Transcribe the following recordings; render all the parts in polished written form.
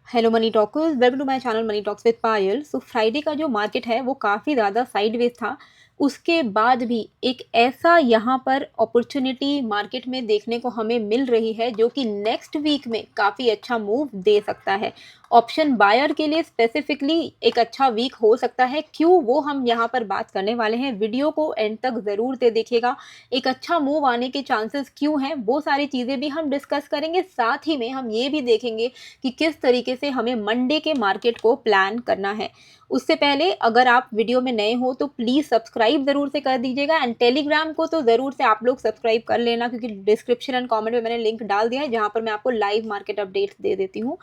Hello money talkers, welcome to my channel money talks with Payal. So Friday का जो market है वो काफ़ी ज़्यादा साइडवेज था। उसके बाद भी एक ऐसा यहाँ पर अपॉर्चुनिटी मार्केट में देखने को हमें मिल रही है जो कि नेक्स्ट वीक में काफ़ी अच्छा मूव दे सकता है। ऑप्शन बायर के लिए स्पेसिफिकली एक अच्छा वीक हो सकता है। क्यों, वो हम यहाँ पर बात करने वाले हैं। वीडियो को एंड तक ज़रूर से देखिएगा। एक अच्छा मूव आने के चांसेस क्यों हैं, वो सारी चीज़ें भी हम डिस्कस करेंगे। साथ ही में हम ये भी देखेंगे कि किस तरीके से हमें मंडे के मार्केट को प्लान करना है। उससे पहले अगर आप वीडियो में नए हो तो प्लीज़ सब्सक्राइब ज़रूर से कर दीजिएगा एंड टेलीग्राम को तो ज़रूर से आप लोग सब्सक्राइब कर लेना, क्योंकि डिस्क्रिप्शन एंड कमेंट में मैंने लिंक डाल दिया है जहाँ पर मैं आपको लाइव मार्केट अपडेट्स दे देती हूँ।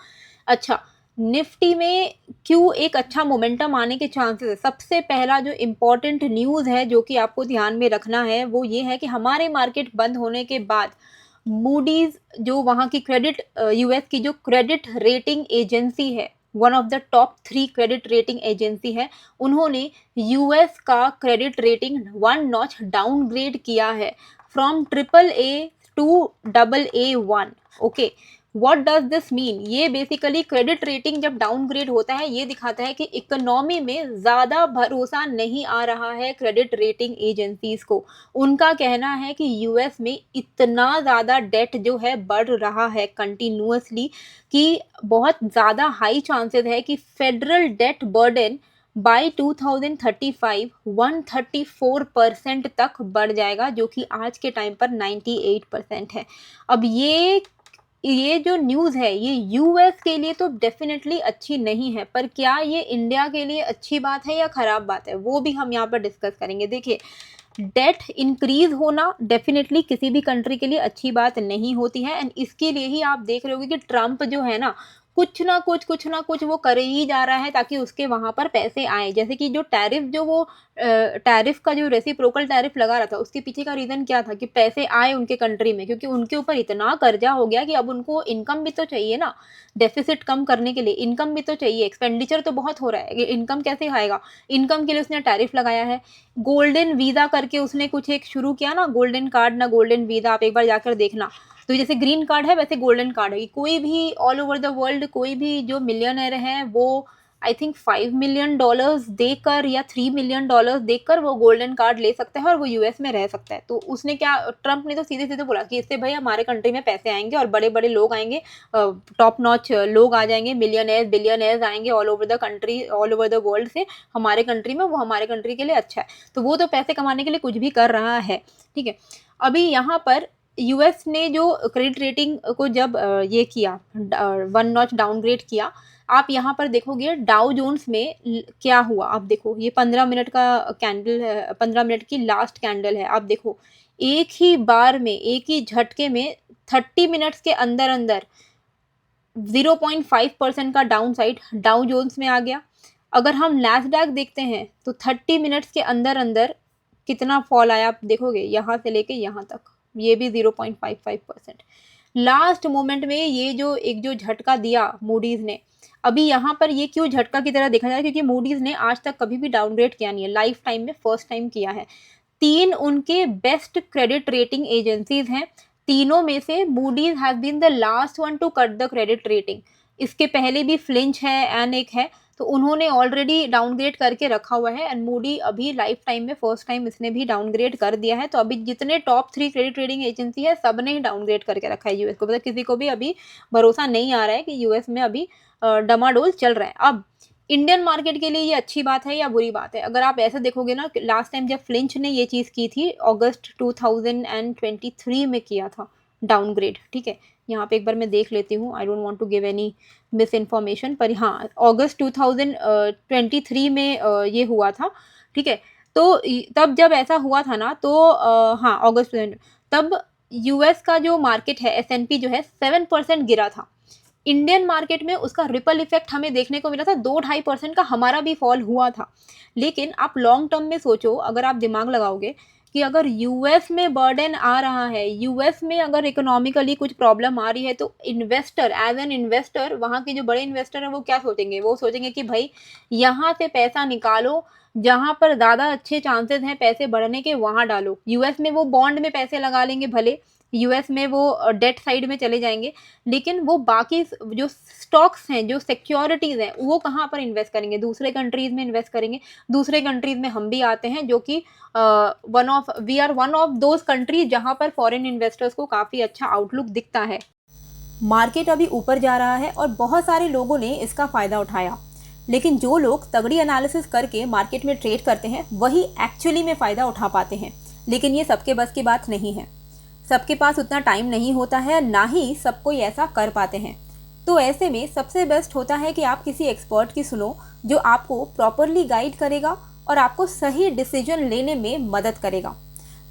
अच्छा, निफ्टी में क्यों एक अच्छा मोमेंटम आने के चांसेस है। सबसे पहला जो इम्पोर्टेंट न्यूज़ है जो कि आपको ध्यान में रखना है वो ये है कि हमारे मार्केट बंद होने के बाद मूडीज, जो वहाँ की क्रेडिट यूएस की जो क्रेडिट रेटिंग एजेंसी है, one of the top 3 credit rating agency है, उन्होंने यूएस का क्रेडिट रेटिंग 1 नॉच डाउनग्रेड किया है from triple A to double A1। Okay, what does this mean. ये बेसिकली क्रेडिट रेटिंग जब डाउनग्रेड होता है ये दिखाता है कि इकोनॉमी में ज़्यादा भरोसा नहीं आ रहा है क्रेडिट रेटिंग एजेंसीज को। उनका कहना है कि यूएस में इतना ज़्यादा डेट जो है बढ़ रहा है कंटिन्यूअसली, कि बहुत ज़्यादा हाई चांसेस है कि फेडरल डेट बर्डन बाय 2035 134% तक बढ़ जाएगा, जो कि आज के टाइम पर 98% है। अब ये जो न्यूज़ है ये यूएस के लिए तो डेफिनेटली अच्छी नहीं है, पर क्या ये इंडिया के लिए अच्छी बात है या खराब बात है, वो भी हम यहाँ पर डिस्कस करेंगे। देखिए, डेट इंक्रीज होना डेफिनेटली किसी भी कंट्री के लिए अच्छी बात नहीं होती है एंड इसके लिए ही आप देख रहे होगे कि ट्रम्प जो है ना, कुछ ना कुछ वो कर ही जा रहा है ताकि उसके वहां पर पैसे आए। जैसे कि जो टैरिफ, जो वो टैरिफ का जो रेसिप्रोकल टैरिफ लगा रहा था, उसके पीछे का रीजन क्या था कि पैसे आए उनके कंट्री में, क्योंकि उनके ऊपर इतना कर्जा हो गया कि अब उनको इनकम भी तो चाहिए ना। डेफिसिट कम करने के लिए इनकम भी तो चाहिए। एक्सपेंडिचर तो बहुत हो रहा है, इनकम कैसे आएगा। इनकम के लिए उसने टैरिफ लगाया है। गोल्डन वीज़ा करके उसने कुछ एक शुरू किया ना, गोल्डन कार्ड ना गोल्डन वीज़ा, आप एक बार जाकर देखना। तो जैसे ग्रीन कार्ड है वैसे गोल्डन कार्ड है। कोई भी ऑल ओवर द वर्ल्ड कोई भी जो मिलियनर है वो आई थिंक $5 मिलियन देकर या $3 मिलियन देकर वो गोल्डन कार्ड ले सकता है और वो यूएस में रह सकता है। तो उसने क्या, ट्रम्प ने तो सीधे सीधे बोला कि इससे भाई हमारे कंट्री में पैसे आएंगे और बड़े बड़े लोग आएंगे, टॉप नॉच लोग आ जाएंगे, मिलियनर्स बिलियनर्स आएंगे all over the country, all over the world से हमारे कंट्री में। वो हमारे कंट्री के लिए अच्छा है, तो वो तो पैसे कमाने के लिए कुछ भी कर रहा है। ठीक है, अभी यहाँ पर यूएस ने जो क्रेडिट रेटिंग को जब ये किया, 1 नॉच डाउनग्रेड किया, आप यहाँ पर देखोगे डाउ जोन्स में क्या हुआ। आप देखो, ये 15 मिनट का कैंडल है, 15 मिनट की लास्ट कैंडल है। आप देखो, एक ही बार में, एक ही झटके में 30 मिनट्स के अंदर अंदर 0.5% का डाउन साइड डाउ जोन्स में आ गया। अगर हम नैस्डैक देखते हैं तो 30 मिनट्स के अंदर अंदर कितना फॉल आया आप देखोगे, यहाँ से लेके यहाँ तक, ये भी 0.55%। लास्ट मोमेंट में ये जो एक जो झटका दिया मूडीज ने, अभी यहाँ पर ये क्यों झटका की तरह देखा जाए, क्योंकि मूडीज ने आज तक कभी भी डाउनग्रेड किया नहीं है, लाइफ टाइम में फर्स्ट टाइम किया है। 3 उनके बेस्ट क्रेडिट रेटिंग एजेंसीज हैं, तीनों में से Moody's has been the last one to cut the credit rating. इसके पहले भी फ्लिंच है एंड एक है, तो उन्होंने ऑलरेडी डाउनग्रेड करके रखा हुआ है एंड मूडी अभी लाइफ टाइम में फर्स्ट टाइम इसने भी डाउनग्रेड कर दिया है। तो अभी जितने टॉप 3 क्रेडिट रेटिंग एजेंसी है सब ने ही डाउनग्रेड करके रखा है यूएस को, मतलब किसी को भी अभी भरोसा नहीं आ रहा है कि यूएस में अभी डमाडोल चल रहा है। अब इंडियन मार्केट के लिए ये अच्छी बात है या बुरी बात है, अगर आप ऐसे देखोगे ना, लास्ट टाइम जब फ्लिंच ने ये चीज़ की थी अगस्त 2023 में किया था डाउनग्रेड। ठीक है, यहाँ पे एक बार मैं देख लेती हूँ, I don't want to give any misinformation, पर हाँ अगस्त 2023 में ये हुआ था। ठीक है, तो तब जब ऐसा हुआ था ना, तो हाँ अगस्त, तब यूएस का जो मार्केट है एसएनपी जो है 7% गिरा था। इंडियन मार्केट में उसका रिपल इफेक्ट हमें देखने को मिला था, 2-2.5% का हमारा भी फॉल हुआ था। लेकिन आप लॉन्ग टर्म में सोचो, अगर आप दिमाग लगाओगे कि अगर यूएस में बर्डन आ रहा है, यूएस में अगर इकोनॉमिकली कुछ प्रॉब्लम आ रही है, तो इन्वेस्टर, एज एन इन्वेस्टर, वहाँ के जो बड़े इन्वेस्टर हैं वो क्या सोचेंगे, वो सोचेंगे कि भाई यहाँ से पैसा निकालो, जहाँ पर ज़्यादा अच्छे चांसेस हैं पैसे बढ़ने के वहाँ डालो। यूएस में वो बॉन्ड में पैसे लगा लेंगे भले, यूएस में वो डेट साइड में चले जाएँगे। लेकिन वो बाकी जो स्टॉक्स हैं, जो सिक्योरिटीज़ हैं, वो कहाँ पर इन्वेस्ट करेंगे? दूसरे कंट्रीज़ में इन्वेस्ट करेंगे। दूसरे कंट्रीज़ में हम भी आते हैं, जो कि we are one of those countries जहाँ पर फॉरेन इन्वेस्टर्स को काफ़ी अच्छा आउटलुक दिखता है। मार्केट अभी ऊपर जा रहा है और बहुत सारे लोगों ने इसका फ़ायदा उठाया। लेकिन जो लोग तगड़ी एनालिसिस करके मार्केट में ट्रेड करते हैं, वही एक्चुअली में फ़ायदा उठा पाते हैं। लेकिन ये सबके बस की बात नहीं है। सबके पास उतना टाइम नहीं होता है, ना ही सब कोई ऐसा कर पाते हैं। तो ऐसे में सबसे बेस्ट होता है कि आप किसी एक्सपर्ट की सुनो, जो आपको प्रॉपरली गाइड करेगा और आपको सही डिसीजन लेने में मदद करेगा।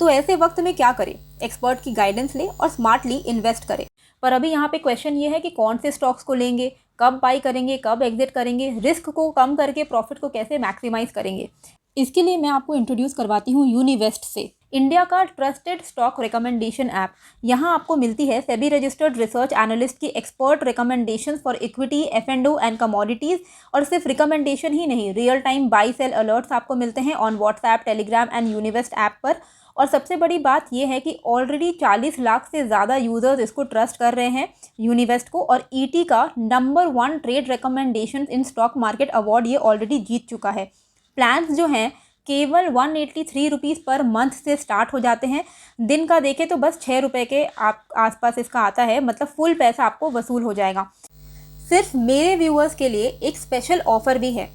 तो ऐसे वक्त में क्या करें? एक्सपर्ट की गाइडेंस लें और स्मार्टली इन्वेस्ट करें। पर अभी यहाँ पे क्वेश्चन ये है कि कौन से स्टॉक्स को लेंगे, कब बाई करेंगे, कब एग्जिट करेंगे, रिस्क को कम करके प्रॉफिट को कैसे मैक्सिमाइज करेंगे। इसके लिए मैं आपको इंट्रोड्यूस करवाती हूँ यूनिवेस्ट से, इंडिया का ट्रस्टेड स्टॉक रिकमेंडेशन ऐप। यहाँ आपको मिलती है सेबी रजिस्टर्ड रिसर्च एनालिस्ट की expert recommendations for equity, F&O and commodities. और सिर्फ रिकमेंडेशन ही नहीं, real time buy sell alerts आपको मिलते हैं on WhatsApp, Telegram and Univest app पर। और सबसे बड़ी बात यह है कि ऑलरेडी 40 लाख से ज़्यादा यूज़र्स इसको ट्रस्ट कर रहे हैं, यूनिवेस्ट को। और ईटी का number 1 trade recommendation in stock market award ये ऑलरेडी जीत चुका है। प्लान्स जो हैं केवल 183 रुपीज़ पर मंथ से स्टार्ट हो जाते हैं। दिन का देखें तो बस 6 रुपये के आप आसपास इसका आता है, मतलब फुल पैसा आपको वसूल हो जाएगा। सिर्फ मेरे व्यूअर्स के लिए एक स्पेशल ऑफर भी है।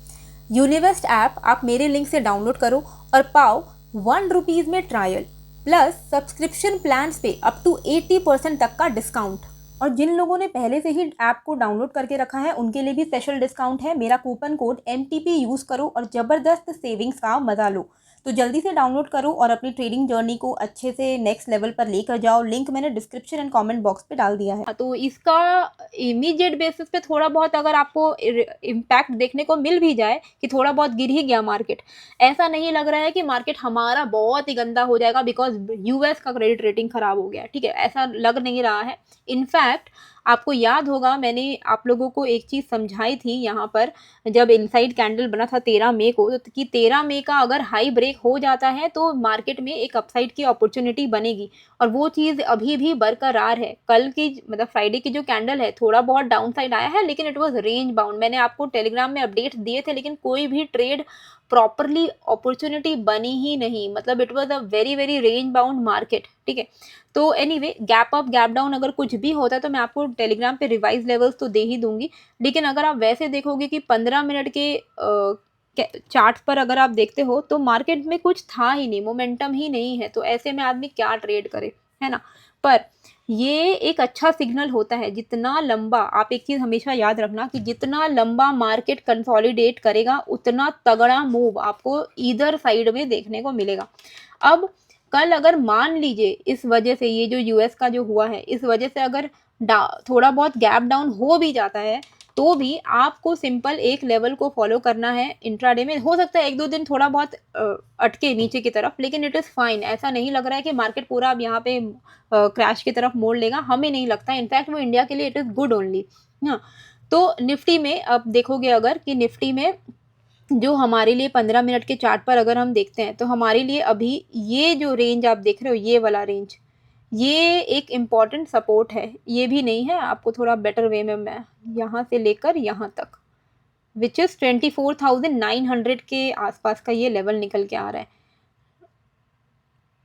यूनिवेस्ट ऐप आप मेरे लिंक से डाउनलोड करो और पाओ 1 रुपीज़ में ट्रायल प्लस सब्सक्रिप्शन प्लान्स पे अप टू 80% तक का डिस्काउंट। और जिन लोगों ने पहले से ही ऐप को डाउनलोड करके रखा है, उनके लिए भी स्पेशल डिस्काउंट है। मेरा कूपन कोड MTP यूज़ करो और ज़बरदस्त सेविंग्स का मज़ा लो। तो जल्दी से डाउनलोड करो और अपनी ट्रेडिंग जर्नी को अच्छे से नेक्स्ट लेवल पर लेकर जाओ। लिंक मैंने डिस्क्रिप्शन एंड कमेंट बॉक्स पे डाल दिया है। तो इसका इमीडिएट बेसिस पे थोड़ा बहुत अगर आपको इम्पैक्ट देखने को मिल भी जाए कि थोड़ा बहुत गिर ही गया मार्केट, ऐसा नहीं लग रहा है कि मार्केट हमारा बहुत ही गंदा हो जाएगा बिकॉज यूएस का क्रेडिट रेटिंग खराब हो गया, ठीक है, ऐसा लग नहीं रहा है। इनफैक्ट आपको याद होगा मैंने आप लोगों को एक चीज़ समझाई थी यहाँ पर, जब इनसाइड कैंडल बना था 13 मई को, तो कि 13 मई का अगर हाई ब्रेक हो जाता है तो मार्केट में एक अपसाइड की अपॉर्चुनिटी बनेगी। और वो चीज़ अभी भी बरकरार है। कल की मतलब फ्राइडे की जो कैंडल है, थोड़ा बहुत डाउन साइड आया है, लेकिन इट वाज रेंज बाउंड। मैंने आपको टेलीग्राम में अपडेट दिए थे, लेकिन कोई भी ट्रेड प्रॉपरली अपॉर्चुनिटी बनी ही नहीं। मतलब it was a very very range bound market, ठीक है। तो anyway, gap up gap down अगर कुछ भी होता है तो मैं आपको टेलीग्राम पे रिवाइज लेवल्स तो दे ही दूंगी। लेकिन अगर आप वैसे देखोगे कि 15 मिनट के चार्ट पर अगर आप देखते हो तो मार्केट में कुछ था ही नहीं, मोमेंटम ही नहीं है। तो ऐसे में आदमी क्या ट्रेड करे, है ना। पर ये एक अच्छा सिग्नल होता है। जितना लंबा, आप एक चीज़ हमेशा याद रखना कि जितना लंबा मार्केट कंसोलिडेट करेगा, उतना तगड़ा मूव आपको ईदर साइड में देखने को मिलेगा। अब कल अगर मान लीजिए इस वजह से, ये जो यूएस का जो हुआ है, इस वजह से अगर थोड़ा बहुत गैप डाउन हो भी जाता है, तो भी आपको सिंपल एक लेवल को फॉलो करना है इंट्राडे में। हो सकता है 1-2 दिन थोड़ा बहुत अटके नीचे की तरफ, लेकिन इट इज़ फाइन। ऐसा नहीं लग रहा है कि मार्केट पूरा अब यहाँ पे क्रैश की तरफ मोड़ लेगा, हमें नहीं लगता। इनफैक्ट वो इंडिया के लिए इट इज़ गुड ओनली। हाँ, तो निफ्टी में अब देखोगे अगर कि निफ्टी में जो हमारे लिए 15 मिनट के चार्ट पर अगर हम देखते हैं, तो हमारे लिए अभी ये जो रेंज आप देख रहे हो, ये वाला रेंज, ये एक इम्पॉर्टेंट सपोर्ट है। ये भी नहीं है, आपको थोड़ा बेटर वे में मैं यहाँ से लेकर यहाँ तक, विच इज़ 24,900 के आसपास का ये लेवल निकल के आ रहा है।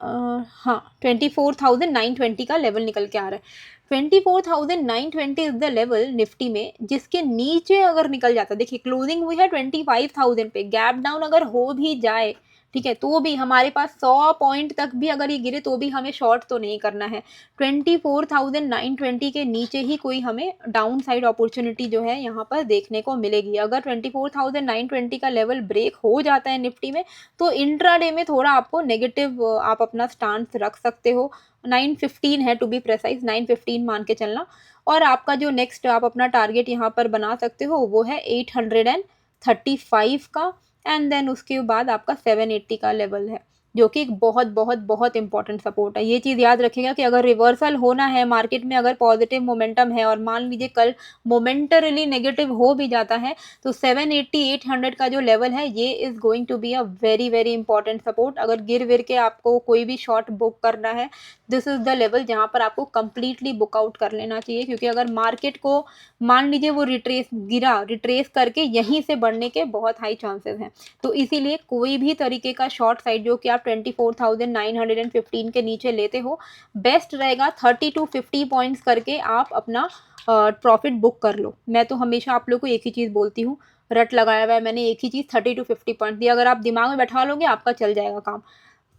हाँ, 24,920 का लेवल निकल के आ रहा है। 24,920 इज़ द लेवल निफ्टी में, जिसके नीचे अगर निकल जाता है, देखिए क्लोजिंग हुई है 25,000 पे, गैप डाउन अगर हो भी जाए, ठीक है, तो भी हमारे पास 100 पॉइंट तक भी अगर ये गिरे तो भी हमें शॉर्ट तो नहीं करना है। 24,920 के नीचे ही कोई हमें डाउन साइड अपॉर्चुनिटी जो है यहाँ पर देखने को मिलेगी। अगर 24,920 का लेवल ब्रेक हो जाता है निफ्टी में, तो इंट्राडे में थोड़ा आपको नेगेटिव आप अपना स्टांस रख सकते हो। 915 है टू बी प्रेसाइज, 915 मान के चलना। और आपका जो नेक्स्ट आप अपना टारगेट यहाँ पर बना सकते हो वो है 835 का, एंड देन उसके बाद आपका 780 का लेवल है, जो कि एक बहुत बहुत बहुत इंपॉर्टेंट सपोर्ट है। ये चीज़ याद रखिएगा कि अगर रिवर्सल होना है मार्केट में, अगर पॉजिटिव मोमेंटम है और मान लीजिए कल मोमेंटरली नेगेटिव हो भी जाता है, तो 780 800 का जो लेवल है, ये is going to be a very very important support. अगर गिर विर के आपको कोई भी शॉर्ट बुक करना है दिस इज़ द लेवल जहाँ पर आपको कंप्लीटली बुक आउट कर लेना चाहिए, क्योंकि अगर मार्केट को मान लीजिए वो रिट्रेस करके यहीं से बढ़ने के बहुत हाई चांसेस हैं। तो इसीलिए कोई भी तरीके का शॉर्ट साइड जो कि आप 24,915 के नीचे लेते हो, बेस्ट रहेगा 30 टू 50 पॉइंट्स करके आप अपना प्रॉफिट बुक कर लो। मैं तो हमेशा आप लोग को एक ही चीज़ बोलती हूँ, रट लगाया हुआ है मैंने एक ही चीज़, 30 टू 50 पॉइंट दिया, अगर आप दिमाग में बैठा लोगे आपका चल जाएगा काम।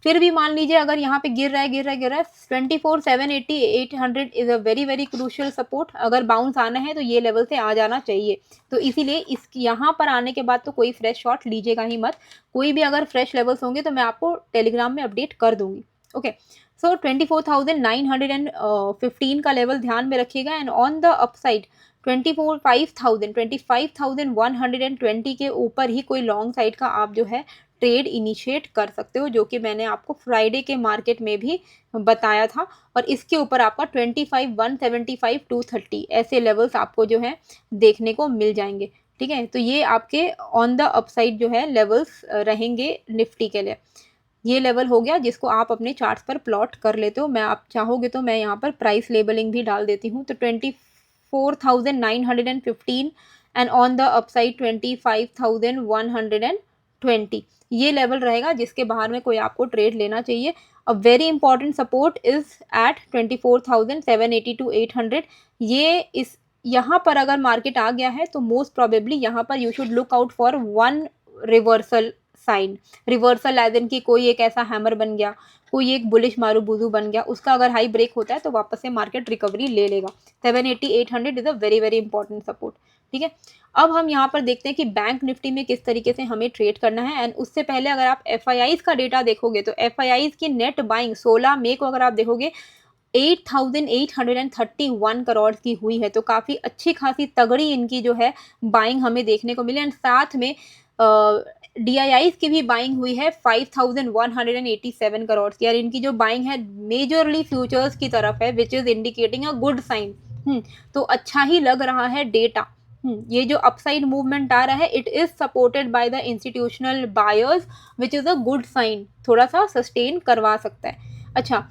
फिर भी मान लीजिए अगर यहाँ पे गिर रहा है 24 780 800 is a very very crucial support. अगर बाउंस आना है तो ये लेवल से आ जाना चाहिए। तो इसीलिए इस यहाँ पर आने के बाद तो कोई फ्रेश शॉट लीजिएगा ही मत। कोई भी अगर फ्रेश लेवल्स होंगे तो मैं आपको टेलीग्राम में अपडेट कर दूंगी। ओके, सो 24,915 का लेवल ध्यान में रखिएगा। एंड ऑन द अपसाइड 25,120 के ऊपर ही कोई लॉन्ग साइड का आप जो है ट्रेड इनिशिएट कर सकते हो, जो कि मैंने आपको फ्राइडे के मार्केट में भी बताया था। और इसके ऊपर आपका 25 175 230 ऐसे लेवल्स आपको जो है देखने को मिल जाएंगे। ठीक है, तो ये आपके ऑन द अपसाइड जो है लेवल्स रहेंगे निफ्टी के लिए। ये लेवल हो गया जिसको आप अपने चार्ट्स पर प्लॉट कर लेते हो। मैं आप चाहोगे तो मैं यहाँ पर प्राइस लेबलिंग भी डाल देती हूँ। तो 24,915 एंड ऑन द अपसाइड 25,120 ये लेवल रहेगा जिसके बाहर में कोई आपको ट्रेड लेना चाहिए। A very important support is at 24,780 to 800। ये इस यहाँ पर अगर मार्केट आ गया है तो मोस्ट प्रोबेबली यहाँ पर you should look out for one reversal sign. Reversal एज इन की कोई एक ऐसा हैमर बन गया, कोई एक बुलिश मारूबुजू बन गया, उसका अगर हाई ब्रेक होता है तो वापस से मार्केट रिकवरी ले लेगा। 780 800 is a very very important support. ठीक है, अब हम यहाँ पर देखते हैं कि बैंक निफ्टी में किस तरीके से हमें ट्रेड करना है। एंड उससे पहले अगर आप एफआईआईज का डेटा देखोगे तो एफआईआईज की नेट बाइंग 16 मई को अगर आप देखोगे 8,831 करोड़ की हुई है। तो काफ़ी अच्छी खासी तगड़ी इनकी जो है बाइंग हमें देखने को मिली। एंड साथ में DIIs की भी बाइंग हुई है 5,187 करोड़ की। यार इनकी जो बाइंग है मेजरली फ्यूचर्स की तरफ है, which is indicating a good sign. तो अच्छा ही लग रहा है डेटा। ये जो अपसाइड मूवमेंट आ रहा है it is supported by the institutional buyers, which is a good sign, थोड़ा सा सस्टेन करवा सकता है। अच्छा,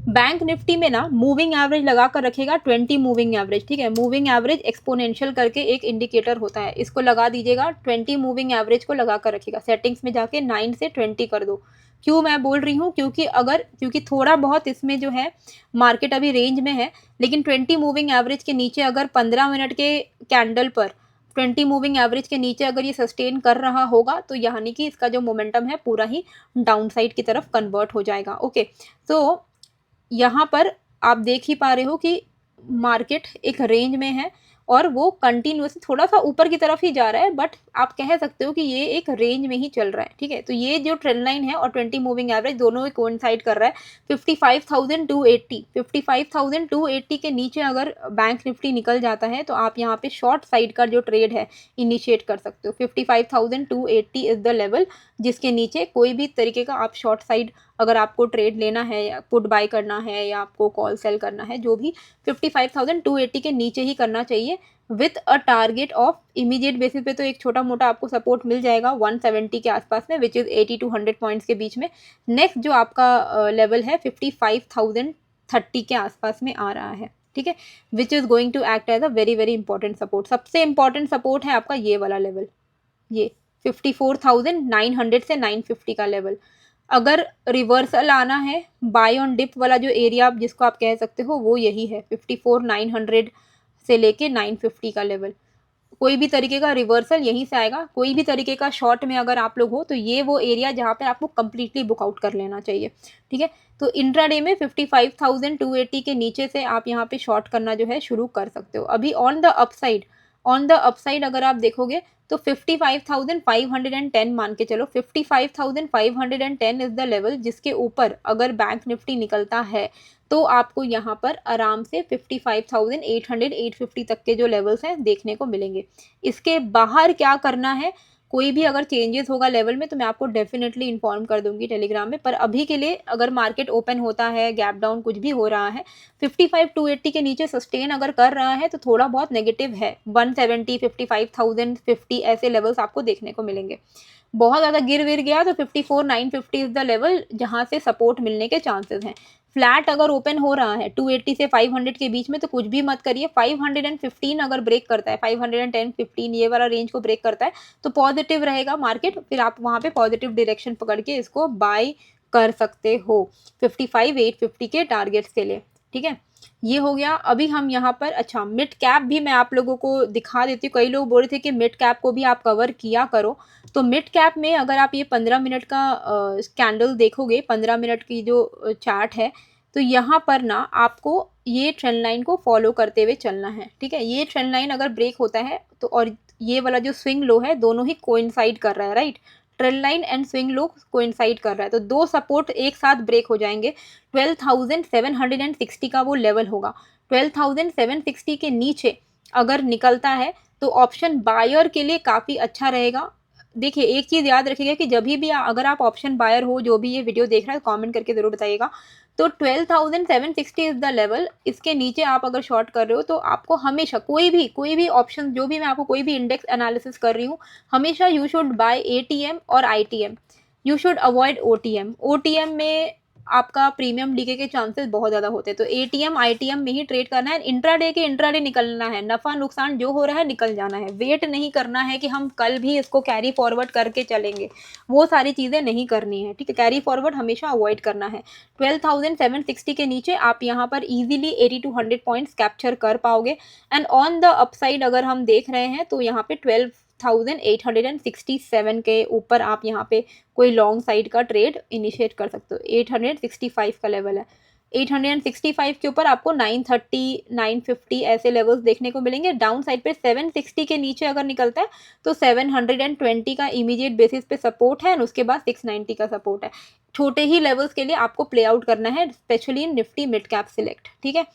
बैंक निफ्टी में ना मूविंग एवरेज लगा कर रखेगा 20 मूविंग एवरेज। ठीक है, मूविंग एवरेज एक्सपोनेंशियल करके एक इंडिकेटर होता है, इसको लगा दीजिएगा। 20 मूविंग एवरेज को लगा कर रखिएगा। सेटिंग्स में जाके 9 से 20 कर दो। क्यों मैं बोल रही हूँ, क्योंकि थोड़ा बहुत इसमें जो है मार्केट अभी रेंज में है, लेकिन 20 मूविंग एवरेज के नीचे अगर 15 मिनट के कैंडल पर 20 मूविंग एवरेज के नीचे अगर ये सस्टेन कर रहा होगा तो यानी कि इसका जो मोमेंटम है पूरा ही डाउन साइड की तरफ कन्वर्ट हो जाएगा। ओके, तो यहाँ पर आप देख ही पा रहे हो कि मार्केट एक रेंज में है और वो कंटिन्यूअसली थोड़ा सा ऊपर की तरफ ही जा रहा है, बट आप कह सकते हो कि ये एक रेंज में ही चल रहा है। ठीक है, तो ये जो ट्रेंड लाइन है और 20 मूविंग एवरेज दोनों ही कोइंसाइड कर रहा है। 55,280 के नीचे अगर बैंक निफ्टी निकल जाता है तो आप यहाँ पे शॉर्ट साइड का जो ट्रेड है इनिशिएट कर सकते हो। 55,280 इज द लेवल जिसके नीचे कोई भी तरीके का आप शॉर्ट साइड अगर आपको ट्रेड लेना है या पुट बाय करना है या आपको कॉल सेल करना है, जो भी 55,280 के नीचे ही करना चाहिए, with a target of immediate basis पे तो एक छोटा मोटा आपको सपोर्ट मिल जाएगा 170 के आसपास में, विच इज 80 टू 100 पॉइंट्स के बीच में। नेक्स्ट जो आपका लेवल है 55,030 के आसपास में आ रहा है। ठीक है, which is going to act as a very very important support. सबसे इंपॉर्टेंट सपोर्ट है आपका ये वाला लेवल, ये 54,900 से 950 का लेवल। अगर रिवर्सल आना है बाय ऑन डिप वाला जो एरिया जिसको आप कह सकते हो वो यही है 54,900 से लेके 950 का लेवल। कोई भी तरीके का रिवर्सल यहीं से आएगा। कोई भी तरीके का शॉर्ट में अगर आप लोग हो तो ये वो एरिया जहाँ पे आपको कंप्लीटली बुक आउट कर लेना चाहिए। ठीक है, तो इंट्राडे में 55,280 के नीचे से आप यहाँ पे शॉर्ट करना जो है शुरू कर सकते हो। अभी ऑन द अपसाइड अगर आप देखोगे तो 55,510 मान के चलो। 55,510 इज द लेवल जिसके ऊपर अगर बैंक निफ्टी निकलता है तो आपको यहाँ पर आराम से 55,800 850 तक के जो लेवल्स हैं देखने को मिलेंगे। इसके बाहर क्या करना है, कोई भी अगर चेंजेस होगा लेवल में तो मैं आपको डेफिनेटली इन्फॉर्म कर दूंगी टेलीग्राम में। पर अभी के लिए अगर मार्केट ओपन होता है, गैप डाउन कुछ भी हो रहा है, 55,280 के नीचे सस्टेन अगर कर रहा है तो थोड़ा बहुत नेगेटिव है। 170 55,050 ऐसे लेवल्स आपको देखने को मिलेंगे। बहुत ज़्यादा गिर गया तो 54,950 इज द लेवल जहाँ से सपोर्ट मिलने के चांसेस हैं। फ्लैट अगर ओपन हो रहा है 280 से 500 के बीच में तो कुछ भी मत करिए। 515 अगर ब्रेक करता है, 510, 15 ये वाला रेंज को ब्रेक करता है तो पॉजिटिव रहेगा मार्केट, फिर आप वहाँ पे पॉजिटिव डायरेक्शन पकड़ के इसको बाय कर सकते हो 55,850 के टारगेट्स के लिए। ठीक है, ये हो गया। अभी हम यहाँ पर अच्छा मिड कैप भी मैं आप लोगों को दिखा देती हूँ। कई लोग बोल रहे थे कि मिड कैप को भी आप कवर किया करो, तो मिड कैप में अगर आप ये 15 मिनट का कैंडल देखोगे, 15 मिनट की जो चार्ट है, तो यहाँ पर ना आपको ये ट्रेंड लाइन को फॉलो करते हुए चलना है। ठीक है, ये ट्रेंड लाइन अगर ब्रेक होता है तो, और ये वाला जो स्विंग लो है दोनों ही कोइंसाइड कर रहा है, right. Trend line and swing low coincide कर रहा है, तो दो सपोर्ट एक साथ ब्रेक हो जाएंगे। 12,760 का वो लेवल होगा। 12,760 के नीचे अगर निकलता है तो ऑप्शन बायर के लिए काफ़ी अच्छा रहेगा। देखिए, एक चीज़ याद रखिएगा कि जभी भी अगर आप ऑप्शन बायर हो, जो भी ये वीडियो देख रहा है, कमेंट करके ज़रूर बताइएगा। तो 12,760 इज़ द लेवल। इसके नीचे आप अगर शॉर्ट कर रहे हो तो आपको हमेशा कोई भी ऑप्शन, जो भी मैं आपको कोई भी इंडेक्स एनालिसिस कर रही हूँ, हमेशा यू शुड बाय एटीएम और ITM. You should avoid OTM. OTM में आपका प्रीमियम लीके के चांसेस बहुत ज़्यादा होते हैं, तो एटीएम आईटीएम में ही ट्रेड करना है। इंट्राडे के इंट्राडे निकलना है, नफ़ा नुकसान जो हो रहा है निकल जाना है। वेट नहीं करना है कि हम कल भी इसको कैरी फॉरवर्ड करके चलेंगे, वो सारी चीज़ें नहीं करनी है। ठीक है, कैरी फॉरवर्ड हमेशा अवॉइड करना है। 12,760 के नीचे आप यहाँ पर इजीली 80 to 100 पॉइंट्स कैप्चर कर पाओगे। एंड ऑन द अपसाइड अगर हम देख रहे हैं तो यहाँ पे 12,867 के ऊपर आप यहाँ पे कोई लॉन्ग साइड का ट्रेड इनिशिएट कर सकते हो। 865 का लेवल है। 865 के ऊपर आपको 930, 950 ऐसे लेवल्स देखने को मिलेंगे। डाउन साइड पे 760 के नीचे अगर निकलता है तो 720 का इमीडिएट बेसिस पे सपोर्ट है, और उसके बाद 690 का सपोर्ट है। छोटे ही लेवल्स के लिए आपको प्ले आउट करना है, specially in Nifty mid cap select. ठीक है,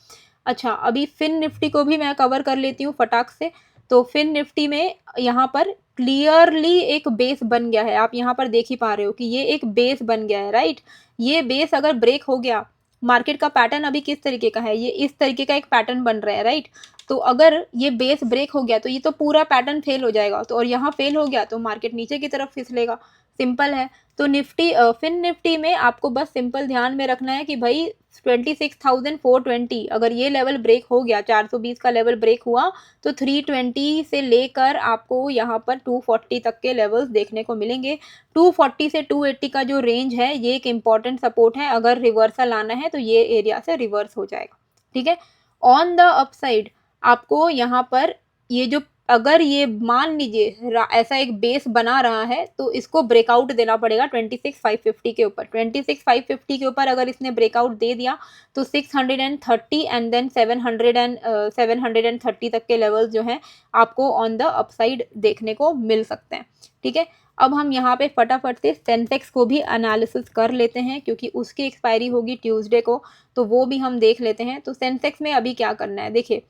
अच्छा अभी फिन निफ्टी को भी मैं कवर कर लेती हूँ फटाक से। तो फिन निफ्टी में यहाँ पर क्लियरली एक बेस बन गया है, आप यहाँ पर देख ही पा रहे हो कि ये एक बेस बन गया है, राइट। ये बेस अगर ब्रेक हो गया, मार्केट का पैटर्न अभी किस तरीके का है, ये इस तरीके का एक पैटर्न बन रहा है, राइट। तो अगर ये बेस ब्रेक हो गया तो ये तो पूरा पैटर्न फेल हो जाएगा, तो और यहाँ फेल हो गया तो मार्केट नीचे की तरफ फिसलेगा, सिंपल है। तो निफ्टी फिन निफ्टी में आपको बस सिंपल ध्यान में रखना है कि भाई 26,420 अगर ये लेवल ब्रेक हो गया, 420 का लेवल ब्रेक हुआ तो 320 से लेकर आपको यहाँ पर 240 तक के लेवल्स देखने को मिलेंगे। 240 से 280 का जो रेंज है ये एक इम्पॉर्टेंट सपोर्ट है, अगर रिवर्सल आना है तो ये एरिया से रिवर्स हो जाएगा। ठीक है, ऑन द अपसाइड आपको यहाँ पर ये जो, अगर ये मान लीजिए ऐसा एक बेस बना रहा है तो इसको ब्रेकआउट देना पड़ेगा 26,550 के ऊपर। 26,550 के ऊपर अगर इसने ब्रेकआउट दे दिया तो 630 एंड देन 730 तक के लेवल्स जो हैं आपको ऑन द अपसाइड देखने को मिल सकते हैं। ठीक है, अब हम यहाँ पे फटाफट से सेंसेक्स को भी एनालिसिस कर लेते हैं, क्योंकि उसकी एक्सपायरी होगी ट्यूसडे को, तो वो भी हम देख लेते हैं। तो सेंसेक्स में अभी क्या करना है, देखिए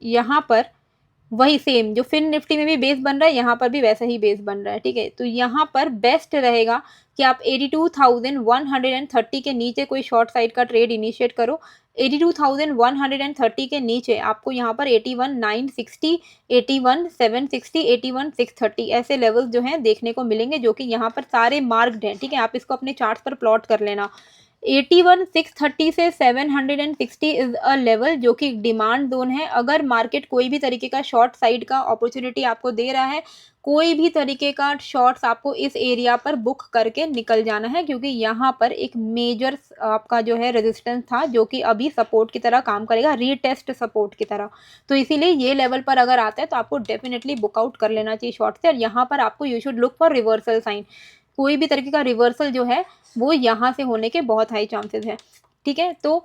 यहाँ पर वही सेम जो फिन निफ्टी में भी बेस बन रहा है, यहाँ पर भी वैसा ही बेस बन रहा है। ठीक है, तो यहाँ पर बेस्ट रहेगा कि आप 82,130 के नीचे कोई शॉर्ट साइड का ट्रेड इनिशिएट करो। 82,130 के नीचे आपको यहाँ पर 81,960, 81,760, 81,630 ऐसे लेवल्स जो हैं देखने को मिलेंगे, जो कि यहाँ पर सारे मार्क्ड हैं। ठीक है, आप इसको अपने चार्ट्स पर प्लॉट कर लेना। 81,630 से 760 इज अ लेवल जो कि डिमांड जोन है। अगर मार्केट कोई भी तरीके का शॉर्ट साइड का अपॉर्चुनिटी आपको दे रहा है, कोई भी तरीके का शॉर्ट्स आपको इस एरिया पर बुक करके निकल जाना है, क्योंकि यहाँ पर एक मेजर आपका जो है रेजिस्टेंस था जो कि अभी सपोर्ट की तरह काम करेगा, रीटेस्ट सपोर्ट की तरह। तो इसीलिए ये लेवल पर अगर आता है तो आपको डेफिनेटली बुकआउट कर लेना चाहिए शॉर्ट से, और यहाँ पर आपको you should look for reversal sign. कोई भी तरीके का रिवर्सल जो है वो यहाँ से होने के बहुत हाई चांसेस हैं। ठीक है, तो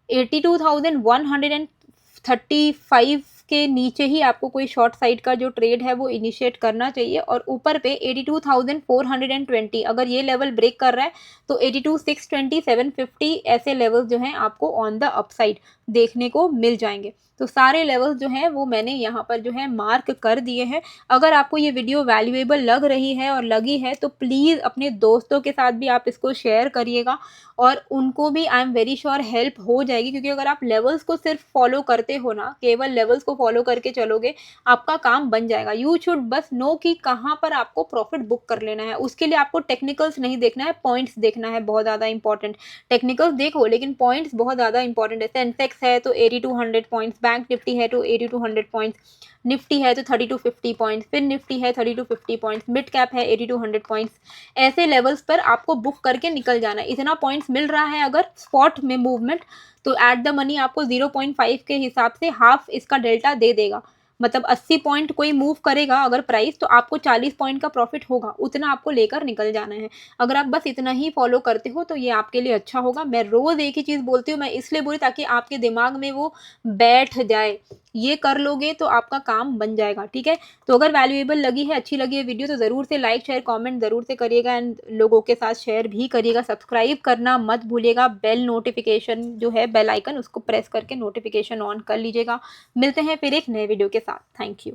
82,135 के नीचे ही आपको कोई शॉर्ट साइड का जो ट्रेड है वो इनिशिएट करना चाहिए, और ऊपर पे 82,420 अगर ये लेवल ब्रेक कर रहा है तो 82,620, 750 ऐसे लेवल्स जो हैं आपको ऑन द अपसाइड देखने को मिल जाएंगे। तो सारे लेवल्स जो हैं वो मैंने यहाँ पर जो है मार्क कर दिए हैं। अगर आपको ये वीडियो वैल्यूएबल लग रही है और लगी है तो प्लीज़ अपने दोस्तों के साथ भी आप इसको शेयर करिएगा, और उनको भी I am very sure help हो जाएगी, क्योंकि अगर आप लेवल्स को सिर्फ फॉलो करते हो ना, केवल लेवल्स को फॉलो करके चलोगे, आपका काम बन जाएगा। यू शुड बस नो कि कहाँ पर आपको प्रॉफिट बुक कर लेना है। उसके लिए आपको टेक्निकल्स नहीं देखना है, पॉइंट्स देखना है, बहुत ज़्यादा इंपॉर्टेंट। टेक्निकल्स देखो लेकिन पॉइंट्स बहुत ज़्यादा इंपॉर्टेंट है। सेंसेक्स है तो 80 टू 100 पॉइंट्स, बैंक निफ्टी है तो 80 टू 100 पॉइंट्स, निफ्टी है तो 30 टू 50 पॉइंट्स, फिर निफ्टी है 30 टू 50 पॉइंट्स, मिड कैप है 80 टू 100 पॉइंट्स। ऐसे लेवल्स पर आपको बुक करके निकल जाना है। इतना पॉइंट्स मिल रहा है अगर स्पॉट में मूवमेंट, तो एट द मनी आपको 0.5 के हिसाब से हाफ इसका डेल्टा दे देगा। मतलब 80 पॉइंट कोई मूव करेगा अगर प्राइस, तो आपको 40 पॉइंट का प्रॉफिट होगा, उतना आपको लेकर निकल जाना है। अगर आप बस इतना ही फॉलो करते हो तो ये आपके लिए अच्छा होगा। मैं रोज एक ही चीज़ बोलती हूँ, मैं इसलिए बोली ताकि आपके दिमाग में वो बैठ जाए। ये कर लोगे तो आपका काम बन जाएगा, ठीक है। तो अगर वैल्यूएबल लगी है, अच्छी लगी है वीडियो, तो ज़रूर से लाइक शेयर कमेंट ज़रूर से करिएगा एंड लोगों के साथ शेयर भी करिएगा। सब्सक्राइब करना मत भूलिएगा। बेल नोटिफिकेशन जो है, बेल आइकन, उसको प्रेस करके नोटिफिकेशन ऑन कर लीजिएगा। मिलते हैं फिर एक नए वीडियो के साथ। Thank you.